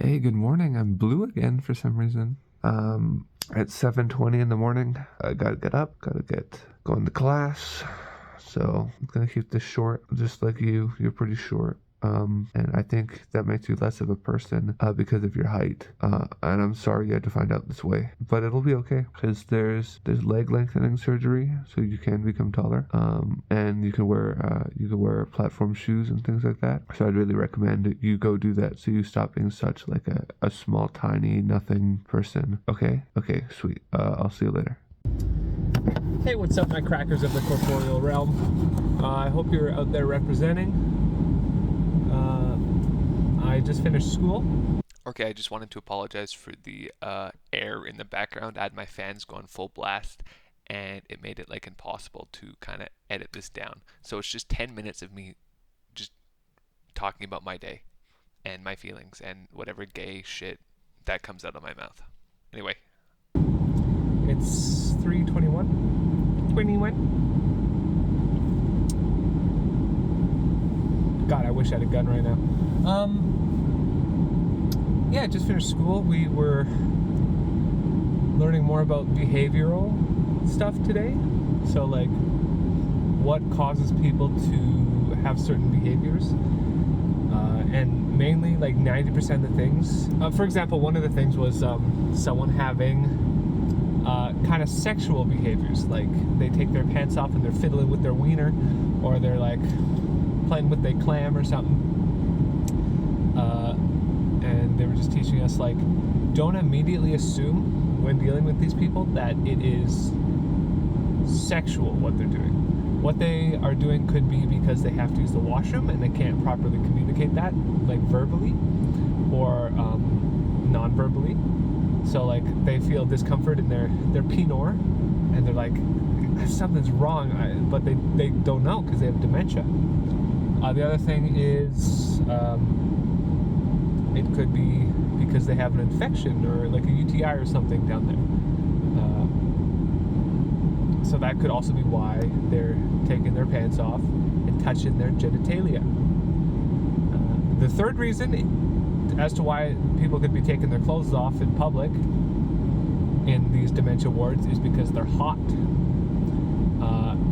Hey, good morning. I'm blue again for some reason. At 7:20 in the morning, I gotta get up, gotta get going to class. So I'm gonna keep this short, just like you. You're pretty short. And I think that makes you less of a person because of your height. And I'm sorry you had to find out this way, but it'll be okay because there's leg lengthening surgery, so you can become taller. And you can wear platform shoes and things like that. So I'd really recommend that you go do that, so you stop being such like a small, tiny, nothing person. Okay, sweet. I'll see you later. Hey, what's up, my crackers of the corporeal realm? I hope you're out there representing. I just finished school. Okay, I just wanted to apologize for the air in the background. I had my fans going full blast, and it made it like impossible to kind of edit this down. So it's just 10 minutes of me just talking about my day and my feelings and whatever gay shit that comes out of my mouth. Anyway. It's 3:21. 21. God, I wish I had a gun right now. Yeah, just finished school. We were learning more about behavioral stuff today. So, like, what causes people to have certain behaviors. And mainly, like, 90% of the things. For example, one of the things was someone having kind of sexual behaviors. Like, they take their pants off and they're fiddling with their wiener, or they're, like, playing with their clam or something. And they were just teaching us, like, don't immediately assume when dealing with these people that it is sexual what they're doing. What they are doing could be because they have to use the washroom and they can't properly communicate that, like, verbally or non-verbally. So, like, they feel discomfort in their penor, and they're like, something's wrong, but they don't know because they have dementia. The other thing is it could be because they have an infection or like a UTI or something down there. So that could also be why they're taking their pants off and touching their genitalia. The third reason as to why people could be taking their clothes off in public in these dementia wards is because they're hot.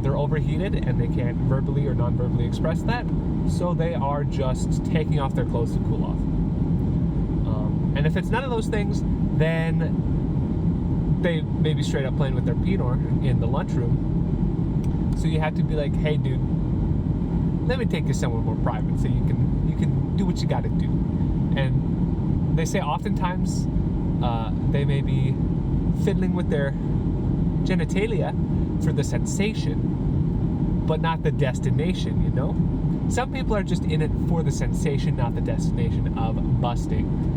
They're overheated and they can't verbally or non-verbally express that, so they are just taking off their clothes to cool off. And if it's none of those things, then they may be straight up playing with their penor in the lunchroom. So you have to be like, hey dude, let me take you somewhere more private so you can do what you gotta do. And they say oftentimes they may be fiddling with their genitalia for the sensation, but not the destination, you know? Some people are just in it for the sensation, not the destination of busting.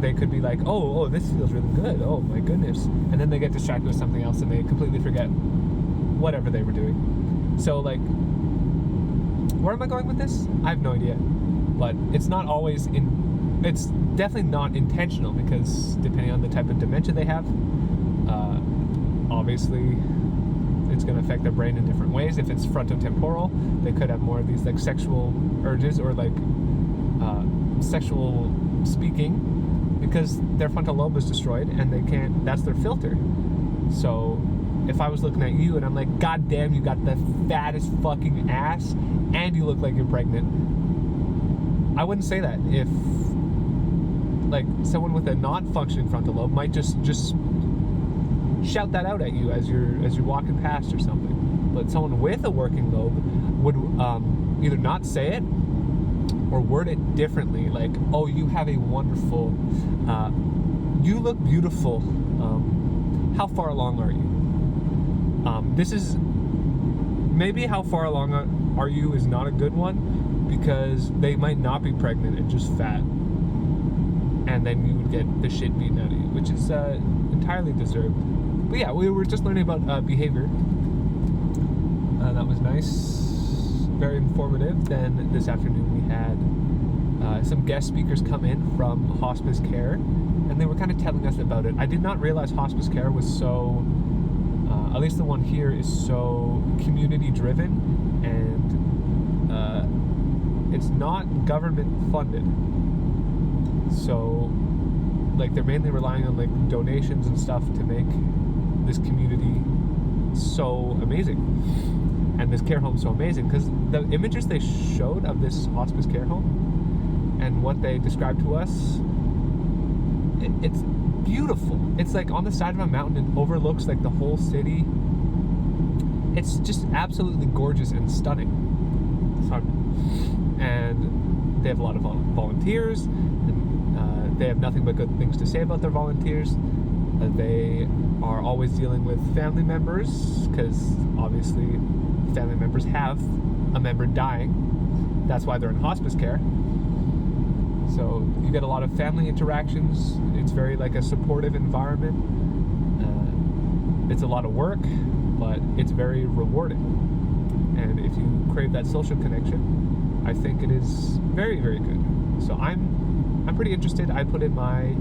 They could be like, oh, this feels really good, oh my goodness, and then they get distracted with something else and they completely forget whatever they were doing. So, like, where am I going with this? I have no idea, but it's not always it's definitely not intentional, because depending on the type of dementia they have, obviously it's going to affect their brain in different ways. If it's frontotemporal, they could have more of these like sexual urges or like sexual speaking, because their frontal lobe is destroyed and they can't, that's their filter. So if I was looking at you and I'm like, god damn, you got the fattest fucking ass and you look like you're pregnant, I wouldn't say that. If like someone with a non-functioning frontal lobe might just shout that out at you as you're walking past or something. But someone with a working lobe would either not say it or word it differently, like, oh, you have a wonderful, you look beautiful, how far along are you? This is, maybe how far along are you is not a good one, because they might not be pregnant and just fat, and then you would get the shit beaten out of you, which is entirely deserved. But yeah, we were just learning about behavior. That was nice. Very informative. Then this afternoon we had some guest speakers come in from hospice care, and they were kind of telling us about it. I did not realize hospice care was so, at least the one here is so community driven, and it's not government funded. So, like, they're mainly relying on, like, donations and stuff to make this community so amazing. And this care home so amazing. Because the images they showed of this hospice care home and what they described to us, it's beautiful. It's, like, on the side of a mountain and overlooks, like, the whole city. It's just absolutely gorgeous and stunning. And they have a lot of volunteers. And, they have nothing but good things to say about their volunteers. They are always dealing with family members, because obviously family members have a member dying. That's why they're in hospice care. So you get a lot of family interactions. It's very like a supportive environment. It's a lot of work, but it's very rewarding. And if you crave that social connection, I think it is very, very good. So I'm pretty interested. I put in my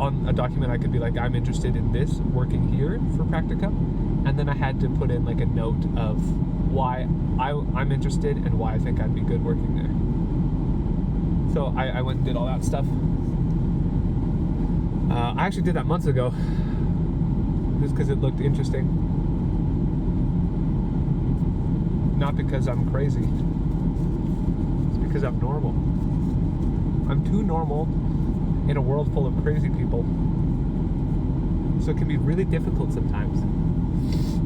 on a document, I could be like, I'm interested in this, working here for practicum, and then I had to put in like a note of why I'm interested and why I think I'd be good working there. So I went and did all that stuff. I actually did that months ago, just because it looked interesting. Not because I'm crazy. It's because I'm normal. I'm too normal in a world full of crazy people. So it can be really difficult sometimes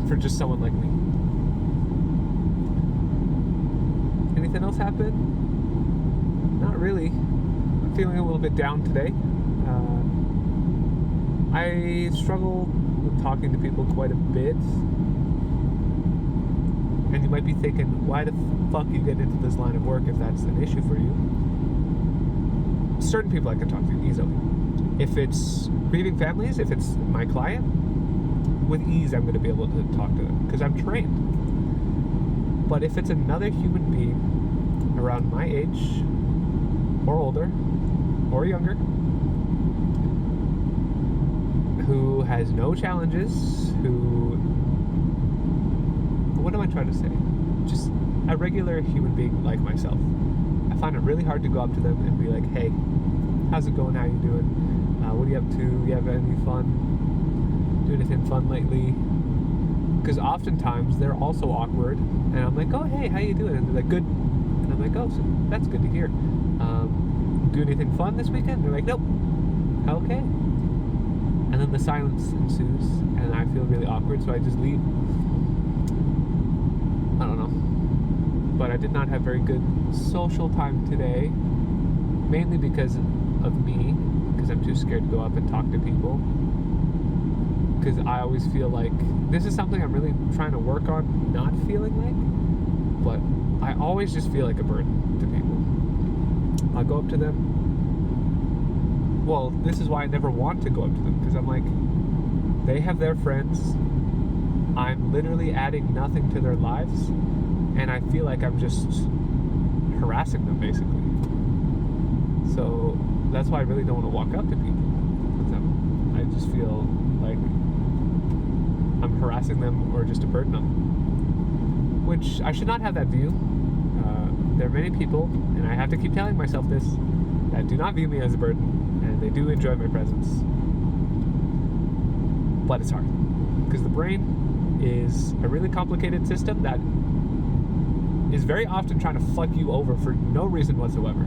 for just someone like me. Anything else happen? Not really. I'm feeling a little bit down today. I struggle with talking to people quite a bit. And you might be thinking, why the fuck you get into this line of work if that's an issue for you? Certain people I can talk to easily. If it's grieving families, if it's my client, with ease I'm going to be able to talk to them because I'm trained. But if it's another human being around my age or older or younger who has no challenges, what am I trying to say? Just a regular human being like myself. I find it really hard to go up to them and be like, hey, how's it going? How you doing? What are you up to? You have any fun? Do anything fun lately? Because oftentimes they're also awkward, and I'm like, oh, hey, how you doing? And they're like, good. And I'm like, oh, so that's good to hear. Do anything fun this weekend? They're like, nope. Okay. And then the silence ensues, and I feel really awkward, so I just leave. I don't know. But I did not have very good social time today, mainly because of me, because I'm too scared to go up and talk to people. Because I always feel like, this is something I'm really trying to work on not feeling like, but I always just feel like a burden to people. I'll go up to them. Well, this is why I never want to go up to them, because I'm like, they have their friends. I'm literally adding nothing to their lives, and I feel like I'm just harassing them, basically. So that's why I really don't want to walk up to people, because I just feel like I'm harassing them or just a burden on them, which I should not have that view. There are many people, and I have to keep telling myself this, that do not view me as a burden, and they do enjoy my presence. But it's hard, because the brain is a really complicated system that is very often trying to fuck you over for no reason whatsoever.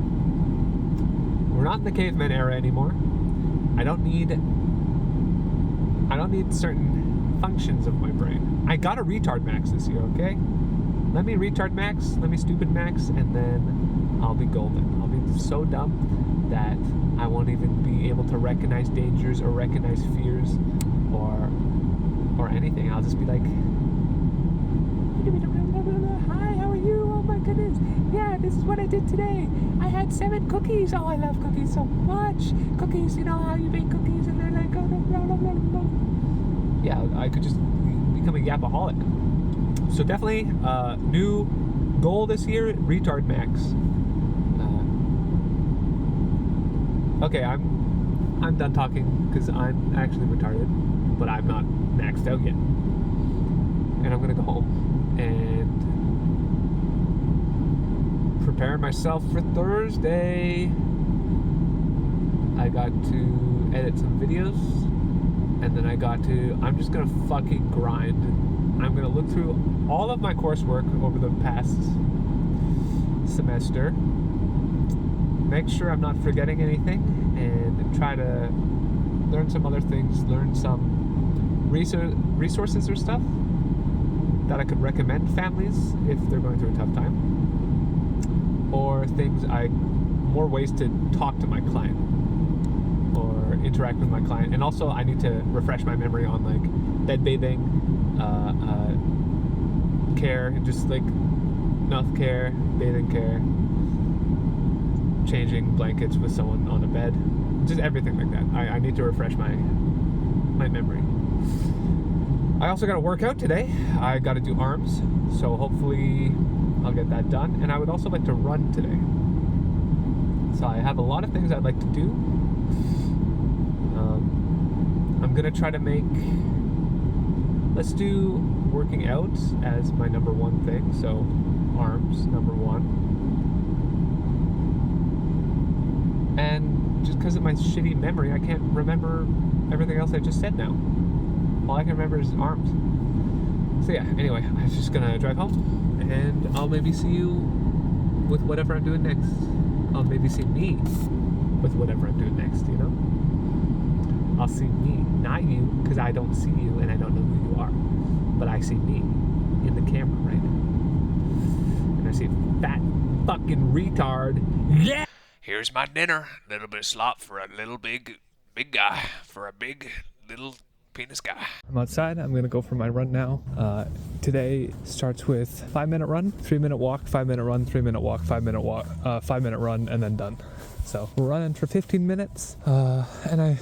We're not in the caveman era anymore. I don't need certain functions of my brain. I got a retard max this year, okay? Let me retard max, let me stupid max, and then I'll be golden. I'll be so dumb that I won't even be able to recognize dangers or recognize fears or anything. I'll just be like, hi, how are you? Oh my goodness. Yeah, this is what I did today. I had 7 cookies. Oh, I love cookies so much. Cookies, you know how you make cookies and they're like, oh, blah, blah, blah, blah. Yeah, I could just become a yapaholic. So definitely, new goal this year, retard max. Okay, I'm done talking because I'm actually retarded, but I'm not maxed out yet. And I'm gonna go home and preparing myself for Thursday. I got to edit some videos, and then I'm just gonna fucking grind. I'm gonna look through all of my coursework over the past semester, make sure I'm not forgetting anything, and try to learn some other things, learn some resources or stuff that I could recommend families if they're going through a tough time, or more ways to talk to my client or interact with my client. And also I need to refresh my memory on like bed bathing, care, just like mouth care, bathing care, changing blankets with someone on a bed, just everything like that. I need to refresh my memory. I also got to work out today. I got to do arms, so hopefully I'll get that done. And I would also like to run today. So I have a lot of things I'd like to do. I'm gonna try to let's do working out as my number one thing. So arms, number one. And just because of my shitty memory, I can't remember everything else I just said now. All I can remember is arms. So yeah, anyway, I'm just gonna drive home, and I'll maybe see you with whatever I'm doing next. I'll maybe see me with whatever I'm doing next, you know? I'll see me, not you, because I don't see you and I don't know who you are. But I see me in the camera right now. And I see a fat fucking retard. Yeah! Here's my dinner. A little bit of slop for a little big guy. For a big little penis guy. I'm outside. I'm gonna go for my run now. Today starts with 5-minute run, 3-minute walk, 5-minute run, 3-minute walk, 5-minute walk, 5-minute run, and then done. So we're running for 15 minutes, and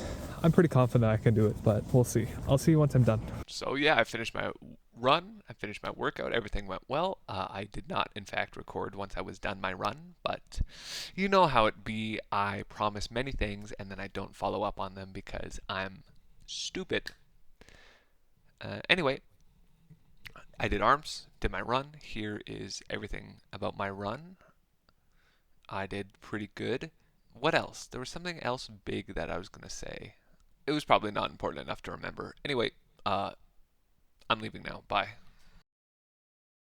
I'm pretty confident I can do it, but we'll see. I'll see you once I'm done. So yeah, I finished my run. I finished my workout. Everything went well. I did not, in fact, record once I was done my run, but you know how it be. I promise many things, and then I don't follow up on them because I'm stupid. Anyway, I did arms, did my run. Here is everything about my run. I did pretty good. What else? There was something else big that I was going to say. It was probably not important enough to remember. Anyway, I'm leaving now. Bye.